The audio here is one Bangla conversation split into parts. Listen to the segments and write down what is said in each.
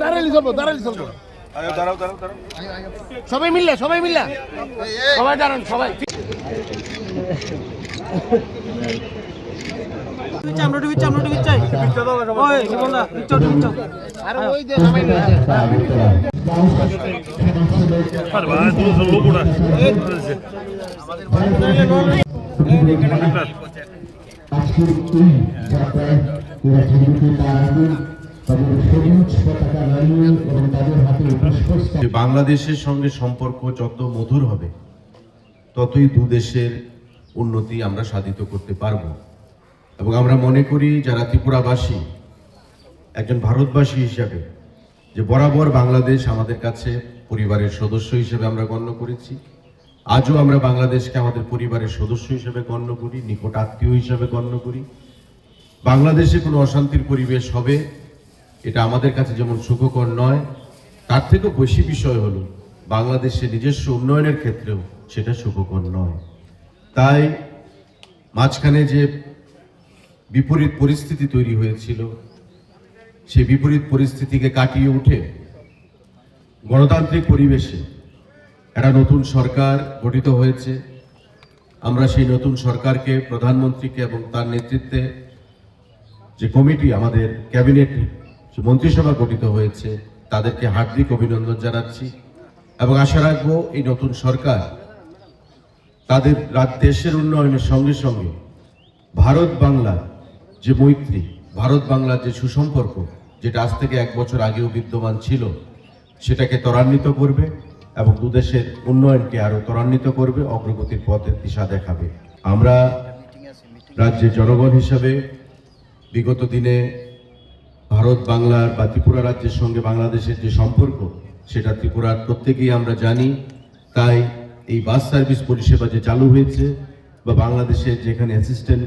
দাঁড়ালি চলবো সবাই মিললে সবাই দাঁড়ান সবাই বাংলাদেশের সঙ্গে সম্পর্ক যত মধুর হবে ততই দু দেশের উন্নতি আমরা সাধিত করতে পারব। এবং আমরা মনে করি যারা ত্রিপুরাবাসী একজন ভারতবাসী হিসাবে যে বরাবর বাংলাদেশ আমাদের কাছে পরিবারের সদস্য হিসেবে আমরা গণ্য করেছি, আজও আমরা বাংলাদেশকে আমাদের পরিবারের সদস্য হিসেবে গণ্য করি, নিকট আত্মীয় হিসেবে গণ্য করি। বাংলাদেশে কোনো অশান্তির পরিবেশ হবে এটা আমাদের কাছে যেমন সুখকর নয়, তার থেকেও বেশি বিষয় হলো বাংলাদেশের নিজস্ব উন্নয়নের ক্ষেত্রেও সেটা সুখকর নয়। তাই মাঝখানে যে বিপরীত পরিস্থিতি তৈরি হয়েছিল সেই বিপরীত পরিস্থিতিকে কাটিয়ে উঠে গণতান্ত্রিক পরিবেশে একটা নতুন সরকার গঠিত হয়েছে। আমরা সেই নতুন সরকারকে, প্রধানমন্ত্রীকে এবং তার নেতৃত্বে যে কমিটি, আমাদের ক্যাবিনেট মন্ত্রিসভা গঠিত হয়েছে, তাদেরকে হার্দিক অভিনন্দন জানাচ্ছি এবং আশা রাখবো এই নতুন সরকার তাদের দেশের উন্নয়নের সঙ্গে সঙ্গে ভারত বাংলার যে মৈত্রী, ভারত বাংলার যে সুসম্পর্ক, যেটা আজ থেকে 1 বছর আগেও বিদ্যমান ছিল, সেটাকে ত্বরান্বিত করবে এবং দুদেশের উন্নয়নকে আরো ত্বরান্বিত করবে, অগ্রগতির পথের দিশা দেখাবে। আমরা রাজ্যের জনগণ হিসাবে বিগত দিনে ভারত বাংলার বা ত্রিপুরা রাজ্যের সঙ্গে বাংলাদেশের যে সম্পর্ক, সেটা ত্রিপুরার প্রত্যেকেই আমরা জানি। তাই এই বাস সার্ভিস পরিষেবা যে চালু হয়েছে বা বাংলাদেশের যেখানে অ্যাসিস্ট্যান্ট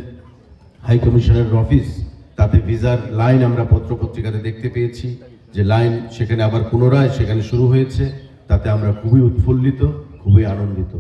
হাই কমিশনারের অফিস, তাতে ভিসার লাইন আমরা পত্রপত্রিকাতে দেখতে পেয়েছি যে লাইন সেখানে আবার পুনরায় সেখানে শুরু হয়েছে, তাতে আমরা খুবই উৎফুল্লিত, খুবই আনন্দিত।